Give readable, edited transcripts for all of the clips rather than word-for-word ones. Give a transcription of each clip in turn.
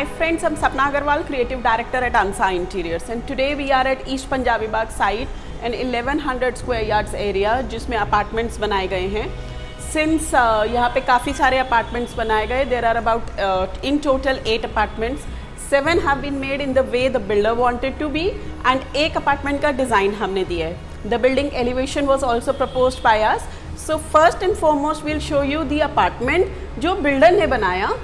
Hi friends, I'm Sapna Agarwal, Creative Director at Ansa Interiors, and today we are at East Punjabi Bagh site, an 1100 square yards area जिसमें apartments बनाए गए हैं. Since यहाँ पे काफ़ी सारे apartments बनाए गए, there are about in total 8 apartments. 7 have been made in the way the builder wanted to be, and एक अपार्टमेंट का डिज़ाइन हमने दिया है. The building elevation was also proposed by us. So first and foremost we'll show you the apartment जो builder ने बनाया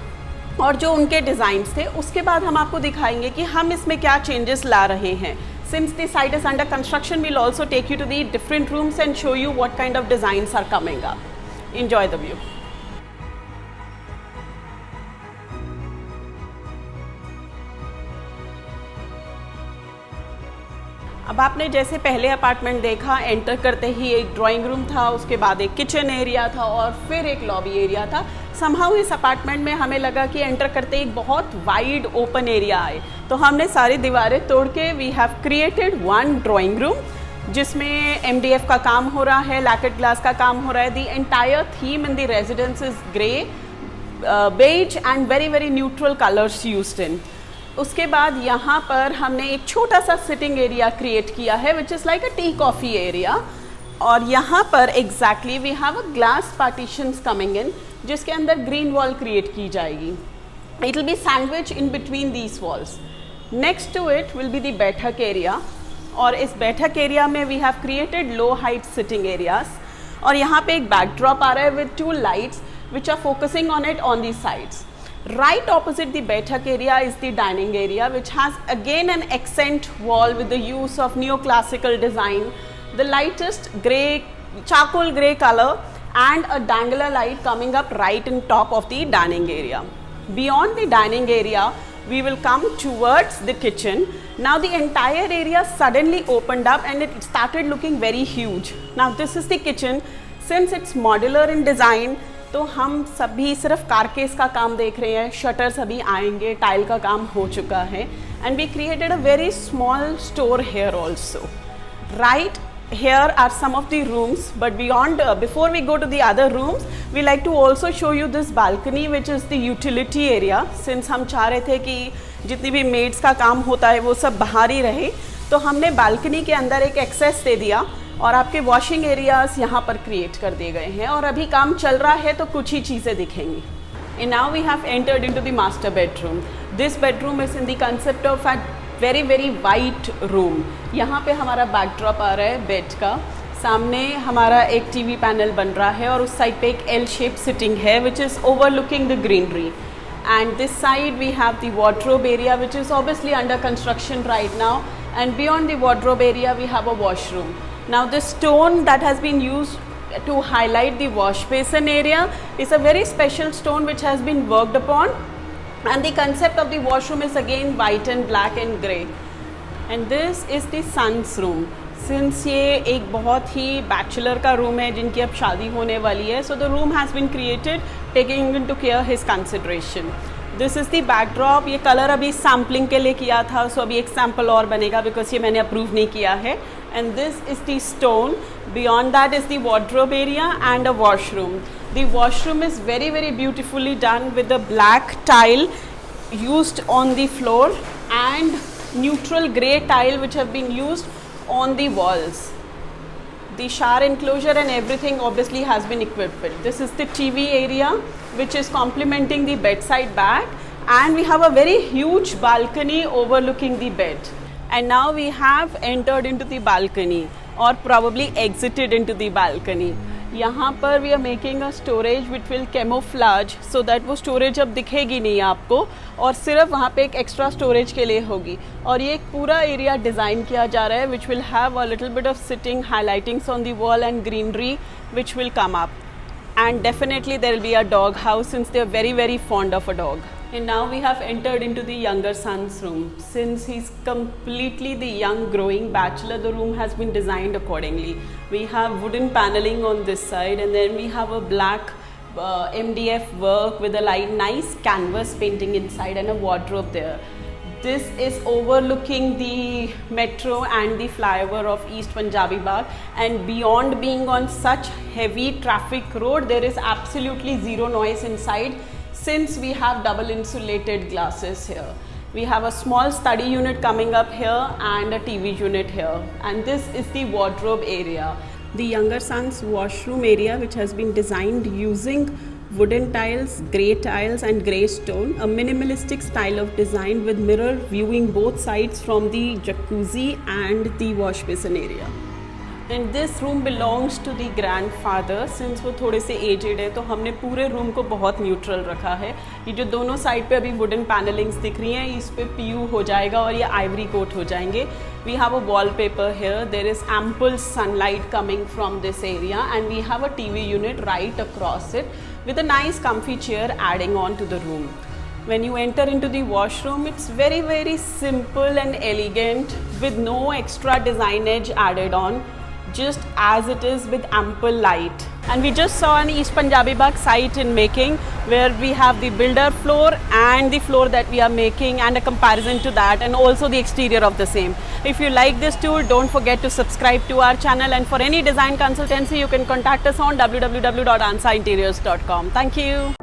और जो उनके डिज़ाइंस थे. उसके बाद हम आपको दिखाएंगे कि हम इसमें क्या चेंजेस ला रहे हैं. Since the site is under construction, we'll also take you to the different rooms and show you what kind of designs are coming up. Enjoy the view. अब आपने जैसे पहले अपार्टमेंट देखा, एंटर करते ही एक ड्राइंग रूम था, उसके बाद एक किचन एरिया था और फिर एक लॉबी एरिया था. समहाउ इस अपार्टमेंट में हमें लगा कि एंटर करते एक बहुत वाइड ओपन एरिया आए, तो हमने सारी दीवारें तोड़ के we have created one drawing room जिसमें MDF का काम हो रहा है, लैकेट ग्लास का काम हो रहा है. The entire theme in the residence is grey, beige and very very neutral colours used in. उसके बाद यहाँ पर हमने एक छोटा सा सिटिंग एरिया क्रिएट किया है which is like a tea coffee area. और यहाँ पर exactly we have a glass partitions coming in जिसके अंदर ग्रीन वॉल क्रिएट की जाएगी. It will be sandwich in between these walls. Next to it will be the baithak area, और इस baithak area में we have created low height sitting areas. और यहाँ पे एक बैकड्रॉप आ रहा है with 2 lights which are focusing on it on the sides. Right opposite the Baithak area is the dining area, which has again an accent wall with the use of neoclassical design, the lightest grey, charcoal grey color, and a dangler light coming up right in top of the dining area. Beyond the dining area, we will come towards the kitchen. Now the entire area suddenly opened up and it started looking very huge. Now this is the kitchen. Since it's modular in design, तो हम सभी सिर्फ कारकेस का काम देख रहे हैं. Shutters अभी आएंगे, टाइल का काम हो चुका है. And we created a very small store here also. Right here are some of the rooms, but beyond before we go to the other rooms we like to also show you this balcony which is the utility area. Since हम चाह रहे थे कि जितनी भी maids का काम होता है वो सब बाहर ही रहे, तो हमने बालकनी के अंदर एक एक्सेस दे दिया और आपके वॉशिंग एरियाज यहाँ पर क्रिएट कर दिए गए हैं. और अभी काम चल रहा है तो कुछ ही चीज़ें दिखेंगी. And now we have entered into the master bedroom. This bedroom is in the concept of a very very white room. यहाँ पे हमारा बैकड्रॉप आ रहा है बेड का, सामने हमारा एक टीवी पैनल बन रहा है और उस साइड पे एक L शेप सिटिंग है which is overlooking the greenery. And this side we have the wardrobe area which is obviously under construction right now, and beyond the wardrobe area we have a washroom. Now this stone that has been used to highlight the wash basin area is a very special stone which has been worked upon, and the concept of the washroom is again white and black and grey. And this is the son's room. Since ये एक बहुत ही bachelor का room है जिनकी अब शादी होने वाली है, so the room has been created taking into care his consideration. This is the backdrop. ये कलर अभी सैम्पलिंग के लिए किया था, so अभी एक सैम्पल और बनेगा बिकॉज ये मैंने अप्रूव नहीं किया है. And this is the stone. Beyond that is the wardrobe area and a washroom. The washroom is very very beautifully done with the black tile used on the floor and neutral grey tile which have been used on the walls. The shower enclosure and everything obviously has been equipped with. This is the TV area which is complementing the bedside back, and we have a very huge balcony overlooking the bed. And now we have entered into the balcony or probably exited into the balcony. यहाँ पर we are making a storage which will camouflage so that वो storage अब दिखेगी नहीं आपको और सिर्फ वहाँ पे एक extra storage के लिए होगी. और ये एक पूरा एरिया डिज़ाइन किया जा रहा है which will have a little bit of sitting highlightings on the wall and greenery which will come up. And definitely there will be a dog house since they are very very fond of a dog. And now we have entered into the younger son's room. Since he's completely the young growing bachelor, the room has been designed accordingly. We have wooden paneling on this side, and then we have a black MDF work with a nice canvas painting inside and a wardrobe there. This is overlooking the metro and the flyover of East Punjabi Bagh, and beyond being on such heavy traffic road, there is absolutely zero noise inside. since we have double insulated glasses here. We have a small study unit coming up here and a TV unit here, and this is the wardrobe area. The younger son's washroom area, which has been designed using wooden tiles, grey tiles and grey stone, a minimalistic style of design with mirror viewing both sides from the jacuzzi and the wash basin area. And this room belongs to the grandfather. Since वो थोड़े से aged है तो हमने पूरे room को बहुत neutral रखा है. ये जो दोनों साइड पे अभी वुडन पैनलिंग्स दिख रही हैं, इस पे PU हो जाएगा और ये आइवरी कोट हो जाएंगे. We have a wallpaper here. There is ample sunlight coming from this area, and we have a TV unit right across it with a nice comfy chair adding on to the room. When you enter into the washroom, it's very simple and elegant with no extra design edge added on, just as it is with ample light. And we just saw an East Punjabi Bagh site in making, where we have the builder floor and the floor that we are making and a comparison to that, and also the exterior of the same. If you like this tour, don't forget to subscribe to our channel, and for any design consultancy you can contact us on www.ansainteriors.com. Thank you.